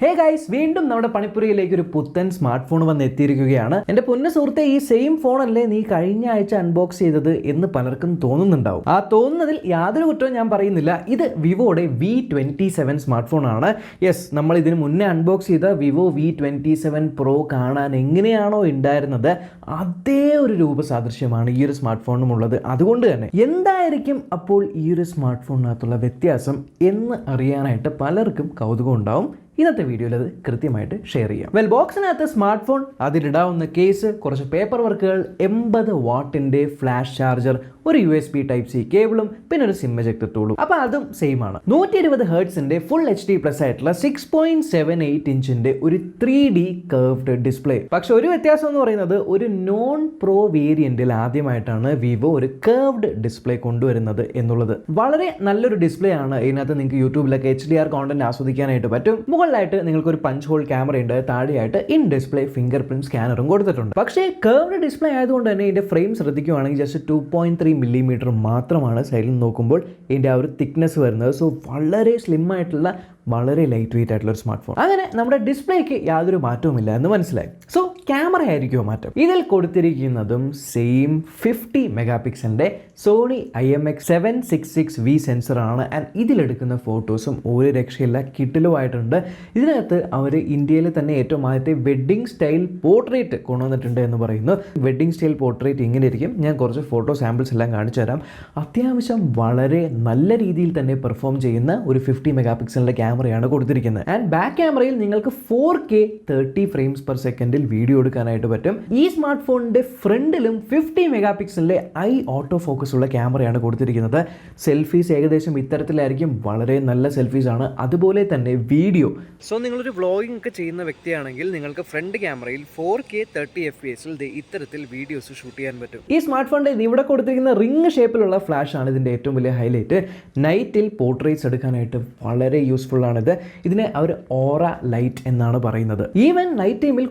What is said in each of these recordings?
Hey guys, വീണ്ടും നമ്മുടെ പണിപ്പുരയിലേക്ക് ഒരു പുത്തൻ സ്മാർട്ട് ഫോൺ വന്ന് എത്തിയിരിക്കുകയാണ്. എൻ്റെ പൊന്ന സുഹൃത്തെ, ഈ സെയിം ഫോൺ അല്ലേ നീ കഴിഞ്ഞ ആഴ്ച അൺബോക്സ് ചെയ്തത് എന്ന് പലർക്കും തോന്നുന്നുണ്ടാവും. ആ തോന്നുന്നതിൽ യാതൊരു കുറ്റവും ഞാൻ പറയുന്നില്ല. ഇത് വിവോയുടെ V27 സ്മാർട്ട് ഫോൺ ആണ്. യെസ്, നമ്മൾ ഇതിന് മുന്നേ അൺബോക്സ് ചെയ്ത വിവോ V27 Pro കാണാൻ എങ്ങനെയാണോ ഉണ്ടായിരുന്നത് അതേ ഒരു രൂപസാദൃശ്യമാണ് ഈ ഒരു സ്മാർട്ട് ഫോണും ഉള്ളത്. അതുകൊണ്ട് തന്നെ എന്തായിരിക്കും അപ്പോൾ ഈ ഒരു സ്മാർട്ട് ഫോണിനകത്തുള്ള വ്യത്യാസം എന്ന് അറിയാനായിട്ട് പലർക്കും കൗതുകം ഉണ്ടാവും. ഇന്നത്തെ വീഡിയോയിൽ അത് കൃത്യമായിട്ട് ഷെയർ ചെയ്യാം. ബോക്സിനകത്ത് സ്മാർട്ട് ഫോൺ, അതിലിടാവുന്ന കേസ്, കുറച്ച് പേപ്പർ വർക്കുകൾ, 80 വാട്ടിൻ്റെ ഫ്ലാഷ് ചാർജർ, ഒരു USB Type-C കേബിളും, പിന്നെ ഒരു സിം എജക്ടർ ടൂളും. അപ്പോൾ അതും സെയിം ആണ്. 120 ഹെർട്സിന്റെ ഫുൾ HD+ ആയിട്ടുള്ള 6.78 ഇഞ്ചിന്റെ ഒരു 3D കർവ്ഡ് ഡിസ്പ്ലേ. പക്ഷെ ഒരു വ്യത്യാസം എന്ന് പറയുന്നത്, ഒരു നോൺ പ്രോ വേരിയന്റിൽ ആദ്യമായിട്ടാണ് വിവോ ഒരു കർവ്ഡ് ഡിസ്പ്ലേ കൊണ്ടുവരുന്നത് എന്നുള്ളത്. വളരെ നല്ലൊരു ഡിസ്പ്ലേ ആണ്. ഇതിനകത്ത് നിങ്ങൾക്ക് യൂട്യൂബിലൊക്കെ HDR കോണ്ടന്റ് ആസ്വദിക്കാനായിട്ട് പറ്റും. മുകളിലായിട്ട് നിങ്ങൾക്ക് ഒരു പഞ്ച് ഹോൾ ക്യാമറ ഉണ്ട്, താഴെയായിട്ട് ഇൻ ഡിസ്പ്ലേ ഫിംഗർ പ്രിന്റ് സ്കാനറും കൊടുത്തിട്ടുണ്ട്. പക്ഷേ കർവ്ഡ് ഡിസ്പ്ലേ ആയതുകൊണ്ട് തന്നെ ഇതിന്റെ ഫ്രെയിം ശ്രദ്ധിക്കുകയാണെങ്കിൽ ജസ്റ്റ് 2.3 മില്ലിമീറ്റർ മാത്രമാണ് സൈഡിൽ നോക്കുമ്പോൾ ഇതിൻ്റെ ആ ഒരു തിക്നെസ് വരുന്നത്. സോ വളരെ സ്ലിം ആയിട്ടുള്ള, വളരെ ലൈറ്റ് വെയിറ്റ് ആയിട്ടുള്ള ഒരു സ്മാർട്ട് ഫോൺ. അങ്ങനെ നമ്മുടെ ഡിസ്പ്ലേക്ക് യാതൊരു മാറ്റവുമില്ല എന്ന് മനസ്സിലായി. സോ ക്യാമറ ആയിരിക്കുമോ മാറ്റം? ഇതിൽ കൊടുത്തിരിക്കുന്നതും സെയിം 50 മെഗാ പിക്സലിന്റെ സോണി IMX766V സെൻസറാണ്. ആൻഡ് ഇതിലെടുക്കുന്ന ഫോട്ടോസും ഒരു രക്ഷയില്ല, കിട്ടിലുമായിട്ടുണ്ട്. ഇതിനകത്ത് അവർ ഇന്ത്യയിൽ തന്നെ ഏറ്റവും ആദ്യത്തെ വെഡ്ഡിംഗ് സ്റ്റൈൽ പോർട്രേറ്റ് കൊണ്ടുവന്നിട്ടുണ്ട് എന്ന് പറയുന്നു. വെഡ്ഡിംഗ് സ്റ്റൈൽ പോർട്രേറ്റ് ഇങ്ങനെ ഇരിക്കും. ഞാൻ കുറച്ച് ഫോട്ടോ സാമ്പിൾസ് എല്ലാം കാണിച്ചു തരാം. അത്യാവശ്യം വളരെ നല്ല രീതിയിൽ തന്നെ പെർഫോം ചെയ്യുന്ന ഒരു 50 മെഗാ പിക്സലിന്റെ ക്യാമറയാണ് കൊടുത്തിരിക്കുന്നത്. ആൻഡ് ബാക്ക് ക്യാമറയിൽ നിങ്ങൾക്ക് 4K 30 ഫ്രെയിംസ് പെർ സെക്കൻഡിൽ വീഡിയോ എടുക്കാനായിട്ട് പറ്റും. ഈ സ്മാർട്ട് ഫോണിന്റെ ഫ്രണ്ടിലും 50 മെഗാ പിക്സലിലെ ഐ ഓട്ടോ ഫോക്കസ് ഉള്ള ക്യാമറയാണ് കൊടുത്തിരിക്കുന്നത്. സെൽഫീസ് ഏകദേശം ഇത്തരത്തിലായിരിക്കും, വളരെ നല്ല സെൽഫീസ് ആണ്. അതുപോലെ തന്നെ വീഡിയോ. സോ നിങ്ങളൊരു വ്ളോഗിംഗ് ഒക്കെ ചെയ്യുന്ന വ്യക്തിയാണെങ്കിൽ നിങ്ങൾക്ക് ഫ്രണ്ട് ക്യാമറയിൽ 4K 30 FPS ഇത്തരത്തിൽ വീഡിയോസ് ഷൂട്ട് ചെയ്യാൻ പറ്റും. ഈ സ്മാർട്ട് ഫോണിന്റെ ഇവിടെ കൊടുത്തിരിക്കുന്ന റിംഗ് ഷേപ്പിലുള്ള ഫ്ലാഷ് ആണ് ഇതിന്റെ ഏറ്റവും വലിയ ഹൈലൈറ്റ്. നൈറ്റിൽ പോർട്രേറ്റ്സ് എടുക്കാനായിട്ട് വളരെ യൂസ്ഫുൾ ആണിത്. ഇതിനെ അവർ ഓറ ലൈറ്റ് എന്നാണ് പറയുന്നത്. ഈവൻ നൈറ്റ് ടൈമിൽ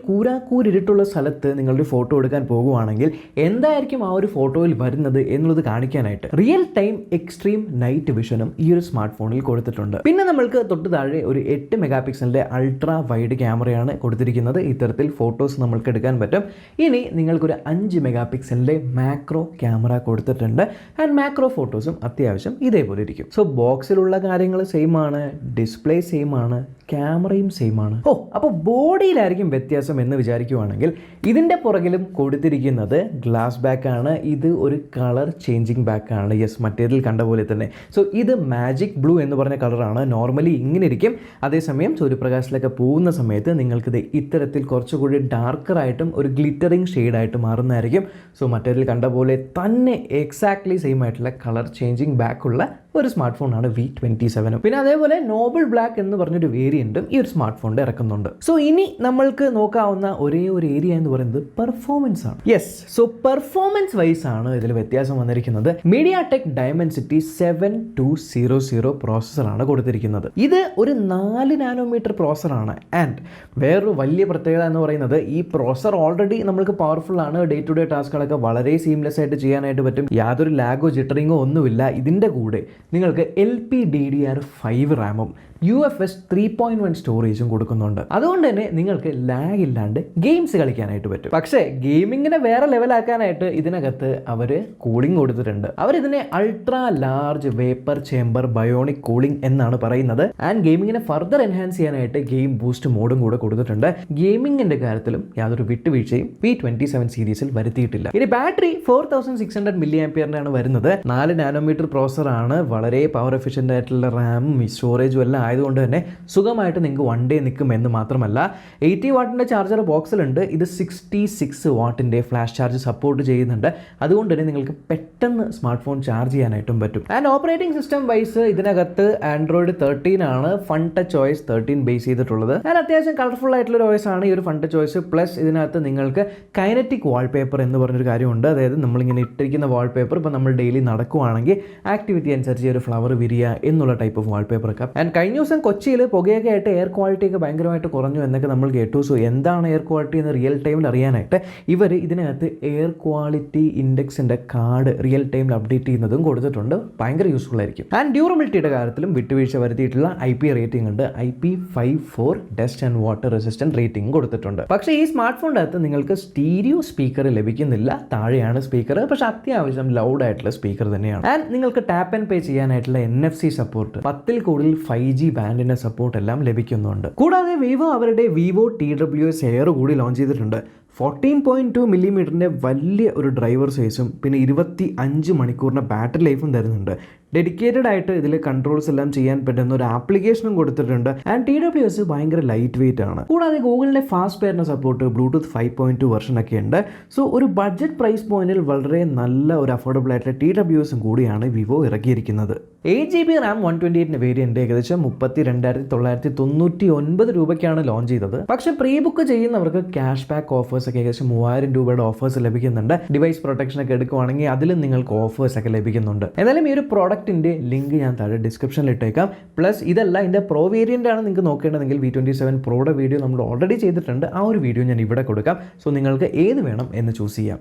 കൂരിരുട്ടുള്ള സ്ഥലത്ത് നിങ്ങളൊരു ഫോട്ടോ എടുക്കാൻ പോകുവാണെങ്കിൽ എന്തായിരിക്കും ആ ഒരു ഫോട്ടോയിൽ വരുന്നത് എന്നുള്ളത് കാണിക്കാനായിട്ട് റിയൽ ടൈം എക്സ്ട്രീം നൈറ്റ് വിഷനും ഈ ഒരു സ്മാർട്ട് ഫോണിൽ കൊടുത്തിട്ടുണ്ട്. പിന്നെ നമ്മൾക്ക് തൊട്ട് താഴെ ഒരു 8 മെഗാ പിക്സലിന്റെ അൾട്രാ വൈഡ് ക്യാമറയാണ് കൊടുത്തിരിക്കുന്നത്. ഇത്തരത്തിൽ ഫോട്ടോസ് നമ്മൾക്ക് എടുക്കാൻ പറ്റും. ഇനി നിങ്ങൾക്കൊരു 5 മെഗാ പിക്സലിന്റെ മാക്രോ ക്യാമറ കൊടുത്തിട്ടുണ്ട്. ആൻഡ് മാക്രോ ഫോട്ടോസും അത്യാവശ്യം ഇതേപോലെ ഇരിക്കും. സോ ബോക്സിലുള്ള കാര്യങ്ങൾ സെയിം ആണ്, ഡിസ്പ്ലേ സെയിം ആണ്, ക്യാമറയും സെയിം ആണ്. അപ്പോൾ ബോഡിയിലായിരിക്കും വ്യത്യാസം എന്ന് വിചാരിക്കുവാണെങ്കിൽ ഇതിൻ്റെ പുറകിലും കൊടുത്തിരിക്കുന്നത് ഗ്ലാസ് ബാക്ക് ആണ്. ഇത് ഒരു കളർ ചേഞ്ചിങ് ബാക്ക് ആണ്. യെസ്, മറ്റേതിൽ കണ്ട പോലെ തന്നെ. സോ ഇത് മാജിക് ബ്ലൂ എന്ന് പറഞ്ഞ കളറാണ്. നോർമലി ഇങ്ങനെ ഇരിക്കും. അതേസമയം സൂര്യപ്രകാശത്തിലൊക്കെ പോകുന്ന സമയത്ത് നിങ്ങൾക്കിത് ഇത്തരത്തിൽ കുറച്ചുകൂടി ഡാർക്കറായിട്ടും ഒരു ഗ്ലിറ്ററിങ് ഷെയ്ഡായിട്ട് മാറുന്നതായിരിക്കും. സോ മറ്റേതിൽ കണ്ട പോലെ തന്നെ എക്സാക്ട്ലി സെയിം ആയിട്ടുള്ള കളർ ചേഞ്ചിങ് ബാക്കുള്ള ഒരു സ്മാർട്ട് ഫോണാണ് V27. പിന്നെ അതേപോലെ നോബിൾ ബ്ലാക്ക് എന്ന് പറഞ്ഞൊരു വേരിയന്റും ഈ ഒരു സ്മാർട്ട് ഫോണിൽ ഇറക്കുന്നുണ്ട്. സോ ഇനി നമ്മൾക്ക് നോക്കാവുന്ന ഒരേ ഒരു ഏരിയ എന്ന് പറയുന്നത് പെർഫോമൻസ് ആണ്. യെസ്, സോ പെർഫോമൻസ് വൈസ് ആണ് ഇതിൽ വ്യത്യാസം വന്നിരിക്കുന്നത്. MediaTek Dimensity 7200 പ്രോസസ്സറാണ് കൊടുത്തിരിക്കുന്നത്. ഇത് ഒരു 4 നാനോമീറ്റർ പ്രോസസ്സറാണ്. ആൻഡ് വേറൊരു വലിയ പ്രത്യേകത എന്ന് പറയുന്നത്, ഈ പ്രോസസ്സർ ഓൾറെഡി നമ്മൾക്ക് പവർഫുൾ ആണ്. ഡേ ടു ഡേ ടാസ്കുകളൊക്കെ വളരെ സീംലെസ് ആയിട്ട് ചെയ്യാനായിട്ട് പറ്റും. യാതൊരു ലാഗോ ജിറ്ററിങ്ങോ ഒന്നുമില്ല. ഇതിൻ്റെ കൂടെ നിങ്ങൾക്ക് LPDDR5 റാമും UFS 3.1 സ്റ്റോറേജും കൊടുക്കുന്നുണ്ട്. അതുകൊണ്ട് തന്നെ നിങ്ങൾക്ക് ലാഗ് ഇല്ലാണ്ട് ഗെയിംസ് കളിക്കാനായിട്ട് പറ്റും. പക്ഷേ ഗെയിമിങ്ങിനെ വേറെ ലെവലാക്കാനായിട്ട് ഇതിനകത്ത് അവർ കൂളിംഗ് കൊടുത്തിട്ടുണ്ട്. അവരിതിനെ ultra large vapour chamber bionic cooling എന്നാണ് പറയുന്നത്. ആൻഡ് ഗെയിമിങ്ങിനെ ഫർദർ എൻഹാൻസ് ചെയ്യാനായിട്ട് ഗെയിം ബൂസ്റ്റ് മോഡും കൂടെ കൊടുത്തിട്ടുണ്ട്. ഗെയിമിങ്ങിന്റെ കാര്യത്തിലും യാതൊരു വിട്ടുവീഴ്ചയും V27 സീരീസിൽ വരുത്തിയിട്ടില്ല. ഇനി ബാറ്ററി 4600 mAh വരുന്നത്. 4 നാനോമീറ്റർ പ്രോസസ്സറാണ്. വളരെ പവർ എഫിഷ്യൻ്റ് ആയിട്ടുള്ള റാമും സ്റ്റോറേജും എല്ലാം ആയതുകൊണ്ട് തന്നെ സുഖമായിട്ട് നിങ്ങൾക്ക് 1 ഡേ നിൽക്കും എന്ന് മാത്രമല്ല, 80 വാട്ടിൻ്റെ ചാർജർ ബോക്സിലുണ്ട്. ഇത് 66 വാട്ടിൻ്റെ ഫ്ലാഷ് ചാർജ് സപ്പോർട്ട് ചെയ്യുന്നുണ്ട്. അതുകൊണ്ട് തന്നെ നിങ്ങൾക്ക് പെട്ടെന്ന് സ്മാർട്ട് ഫോൺ ചാർജ് ചെയ്യാനായിട്ടും പറ്റും. ആൻഡ് ഓപ്പറേറ്റിംഗ് സിസ്റ്റം വൈസ് ഇതിനകത്ത് Android 13 ആണ് ഫൺ ടച്ച് OS 13 ബേസ് ചെയ്തിട്ടുള്ളത്. ആൻഡ് അത്യാവശ്യം കളർഫുൾ ആയിട്ടുള്ള OS ആണ് ഈ ഒരു ഫൺ ടച്ച് OS. പ്ലസ് ഇതിനകത്ത് നിങ്ങൾക്ക് കൈനറ്റിക് വാൾപേപ്പർ എന്ന് പറഞ്ഞൊരു കാര്യമുണ്ട്. അതായത് നമ്മളിങ്ങനെ ഇട്ടിരിക്കുന്ന വാൾപേപ്പർ ഇപ്പോൾ നമ്മൾ ഡെയിലി നടക്കുവാണെങ്കിൽ ആക്ടിവിറ്റി അനുസരിച്ച് ഒരു ഫ്ലവർ വിരിയുക എന്നുള്ള ടൈപ്പ് ഓഫ് വാൾപേപ്പർ ഒക്കെ. ആൻഡ് കഴിഞ്ഞ ദിവസം കൊച്ചിയിൽ പുകയൊക്കെ ആയിട്ട് എയർ ക്വാളിറ്റി ഒക്കെ ഭയങ്കരമായിട്ട് കുറഞ്ഞു എന്നൊക്കെ നമ്മൾ കേട്ടു. സോ എന്താണ് എയർ ക്വാളിറ്റി എന്ന് റിയൽ ടൈമിൽ അറിയാനായിട്ട് ഇവർ ഇതിനകത്ത് എയർ ക്വാളിറ്റി ഇൻഡെക്സിൻ്റെ കാർഡ് റിയൽ ടൈമിൽ അപ്ഡേറ്റ് ചെയ്യുന്നതും കൊടുത്തിട്ടുണ്ട്. ഭയങ്കര യൂസ്ഫുൾ ആയിരിക്കും. ആൻഡ് ഡ്യൂറബിലിറ്റിയുടെ കാര്യത്തിലും വിട്ടുവീഴ്ച വരുത്തിയിട്ടുള്ള IP റേറ്റിംഗ് ഉണ്ട്. IP54 dust and water resistant rating കൊടുത്തിട്ടുണ്ട്. പക്ഷേ ഈ സ്മാർട്ട് ഫോണിൻ്റെ അകത്ത് നിങ്ങൾക്ക് സ്റ്റീരിയോ സ്പീക്കർ ലഭിക്കുന്നില്ല. താഴെയാണ് സ്പീക്കർ, പക്ഷെ അത്യാവശ്യം ലൗഡ് ആയിട്ടുള്ള സ്പീക്കർ തന്നെയാണ്. ആൻഡ് നിങ്ങൾക്ക് ടാപ്പ് ആൻഡ് പേ ചെയ്യാനായിട്ടുള്ള NFC സപ്പോർട്ട്, 10ൽ കൂടുതൽ 5G ബാൻഡിന്റെ സപ്പോർട്ട് എല്ലാം ലഭിക്കുന്നുണ്ട്. കൂടാതെ വിവോ അവരുടെ വിവോ TWS എയർ കൂടി ലോഞ്ച് ചെയ്തിട്ടുണ്ട്. 14.2 മില്ലിമീറ്ററിൻ്റെ വലിയ ഒരു ഡ്രൈവർ സൈസും പിന്നെ 25 മണിക്കൂറിൻ്റെ ബാറ്ററി ലൈഫും തരുന്നുണ്ട്. ഡെഡിക്കേറ്റഡ് ആയിട്ട് ഇതിൽ കൺട്രോൾസ് എല്ലാം ചെയ്യാൻ പറ്റുന്ന ഒരു ആപ്ലിക്കേഷനും കൊടുത്തിട്ടുണ്ട്. ആൻഡ് TWS ഭയങ്കര ലൈറ്റ് വെയിറ്റ് ആണ്. കൂടാതെ ഗൂഗിളിൻ്റെ ഫാസ്റ്റ് പെയറിന് സപ്പോർട്ട്, ബ്ലൂടൂത്ത് 5.2 വെർഷൻ ഒക്കെ ഉണ്ട്. സോ ഒരു ബഡ്ജറ്റ് പ്രൈസ് പോയിന്റിൽ വളരെ നല്ല ഒരു അഫോർഡബിൾ ആയിട്ടുള്ള TWS കൂടിയാണ് വിവോ ഇറക്കിയിരിക്കുന്നത്. 8GB RAM 128 വേരിയന്റ് ഏകദേശം 32,999 രൂപയ്ക്കാണ് ലോഞ്ച് ചെയ്തത്. പക്ഷേ പ്രീ ബുക്ക് ചെയ്യുന്നവർക്ക് ക്യാഷ് ബാക്ക് ഓഫേഴ്സ് ഒക്കെ ഏകദേശം 3000 രൂപയുടെ ഓഫേഴ്സ് ലഭിക്കുന്നുണ്ട്. ഡിവൈസ് പ്രൊട്ടക്ഷൻ ഒക്കെ എടുക്കുവാണെങ്കിൽ അതിലും നിങ്ങൾക്ക് ഓഫേഴ്സ് ഒക്കെ ലഭിക്കുന്നുണ്ട്. എന്നാലും ഈ ഒരു പ്രോഡക്റ്റിന്റെ ലിങ്ക് ഞാൻ താഴെ ഡിസ്ക്രിപ്ഷനിൽ ഇട്ടേക്കാം. പ്ലസ് ഇതല്ല, ഇതിന്റെ പ്രോ വേരിയന്റ് ആണ് നിങ്ങൾക്ക് നോക്കേണ്ടതെങ്കിൽ V27 പ്രോയുടെ വീഡിയോ നമ്മൾ ഓൾറെഡി ചെയ്തിട്ടുണ്ട്. ആ ഒരു വീഡിയോ ഞാൻ ഇവിടെ കൊടുക്കാം. സോ നിങ്ങൾക്ക് ഏത് വേണം എന്ന് ചൂസ് ചെയ്യാം.